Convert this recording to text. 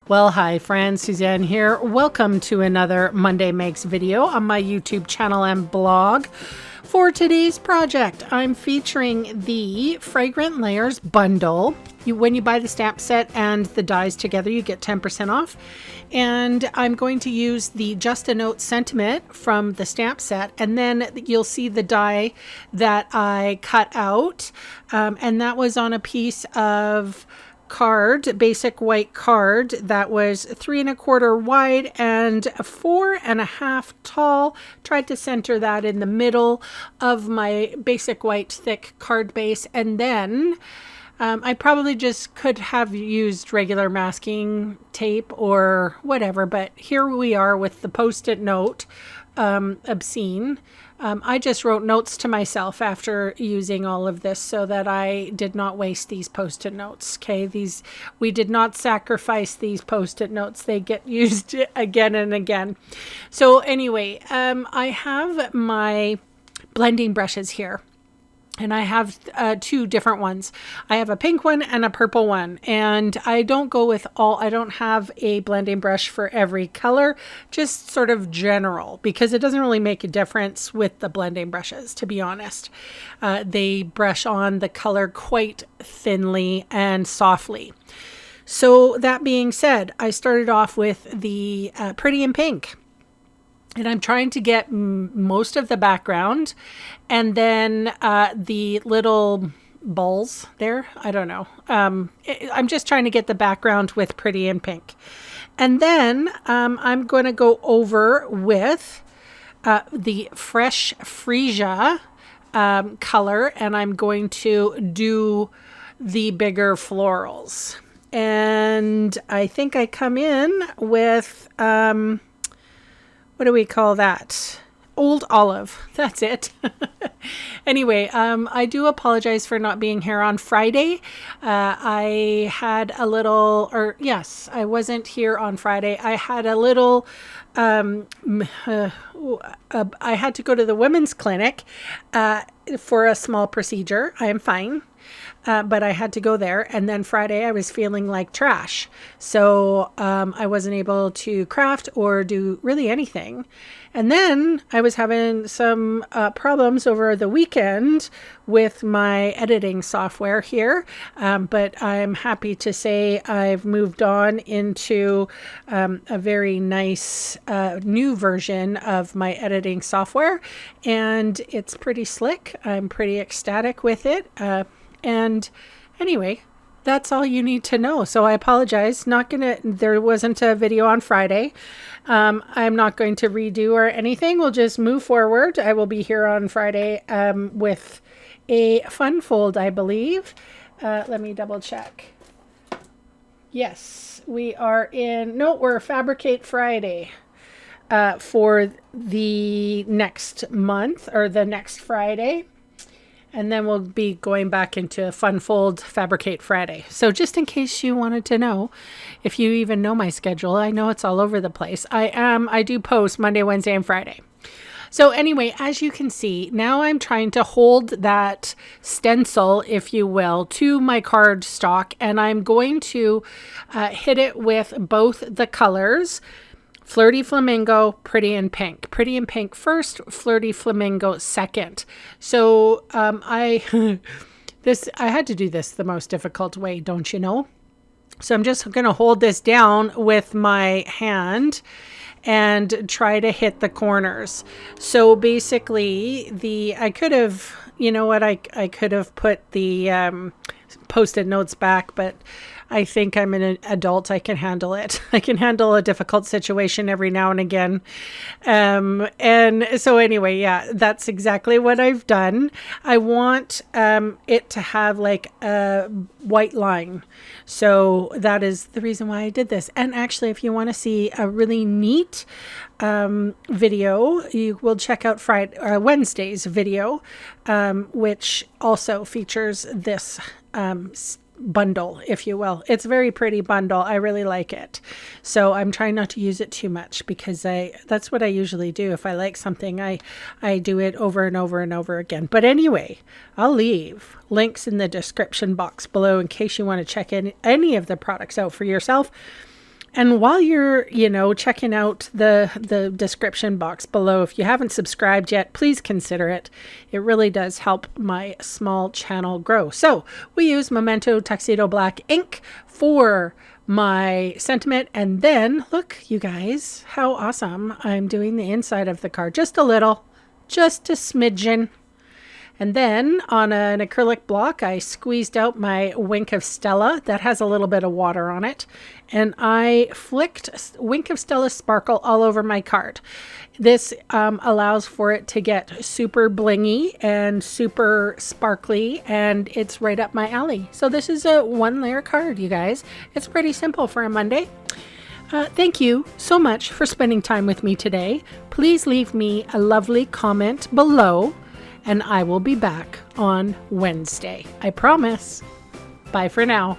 Well, hi friends, Suzanne here. Welcome to another Monday Makes video on my YouTube channel and blog. For today's project, I'm featuring the Fragrant Layers bundle. When you buy the stamp set and the dies together, you get 10% off. And I'm going to use the Just a Note sentiment from the stamp set, and then you'll see the die that I cut out. And that was on a piece of card, basic white card that was 3 1/4 wide and 4 1/2 tall. Tried to center that in the middle of my basic white thick card base, and then I probably just could have used regular masking tape or whatever, but here we are with the Post-it note, obscene. I just wrote notes to myself after using all of this so that I did not waste these Post-it notes. Okay, we did not sacrifice these Post-it notes. They get used again and again. So anyway, I have my blending brushes here. And I have two different ones. I have a pink one and a purple one. And I don't have a blending brush for every color, just sort of general, because it doesn't really make a difference with the blending brushes, to be honest. They brush on the color quite thinly and softly. So that being said, I started off with the Pretty in Pink. And I'm trying to get most of the background, and then the little balls there, I don't know. I'm just trying to get the background with Pretty in Pink. And then I'm going to go over with the Fresh Freesia color, and I'm going to do the bigger florals. And I think I come in with... what do we call that? Old Olive. That's it. Anyway, I do apologize for not being here on Friday. I had a little, I wasn't here on Friday. I had a little, I had to go to the women's clinic for a small procedure. I am fine. But I had to go there, and then Friday I was feeling like trash. So I wasn't able to craft or do really anything. And then I was having some problems over the weekend with my editing software here. But I'm happy to say I've moved on into a very nice new version of my editing software. And it's pretty slick. I'm pretty ecstatic with it. And anyway, that's all you need to know. So I apologize. There wasn't a video on Friday. I'm not going to redo or anything. We'll just move forward. I will be here on Friday with a fun fold, I believe. Let me double check. Yes, we're Fabricate Friday for the next month, or the next Friday. And then we'll be going back into Fun Fold Fabricate Friday. So just in case you wanted to know, if you even know my schedule, I know it's all over the place. I do post Monday, Wednesday, and Friday. So anyway, as you can see, now I'm trying to hold that stencil, if you will, to my card stock. And I'm going to hit it with both the colors. Flirty Flamingo, Pretty in Pink. Pretty in Pink first, Flirty Flamingo second. So I had to do this the most difficult way, don't you know? So I'm just going to hold this down with my hand and try to hit the corners. So basically, I could have put the Post-it notes back, but I think I'm an adult. I can handle it. I can handle a difficult situation every now and again. And so anyway, yeah, that's exactly what I've done. I want it to have like a white line. So that is the reason why I did this. And actually, if you want to see a really neat video, you will check out Wednesday's video, which also features this bundle, if you will. It's a very pretty bundle. I really like it. So I'm trying not to use it too much, because that's what I usually do. If I like something, I do it over and over and over again. But anyway, I'll leave links in the description box below in case you want to check in any of the products out for yourself. And while you're, checking out the description box below, if you haven't subscribed yet, please consider it. It really does help my small channel grow. So we use Memento Tuxedo Black ink for my sentiment. And then look, you guys, how awesome. I'm doing the inside of the card. Just a little, just a smidgen. And then on an acrylic block, I squeezed out my Wink of Stella that has a little bit of water on it. And I flicked Wink of Stella sparkle all over my card. This allows for it to get super blingy and super sparkly, and it's right up my alley. So this is a 1-layer card, you guys. It's pretty simple for a Monday. Thank you so much for spending time with me today. Please leave me a lovely comment below, and I will be back on Wednesday. I promise. Bye for now.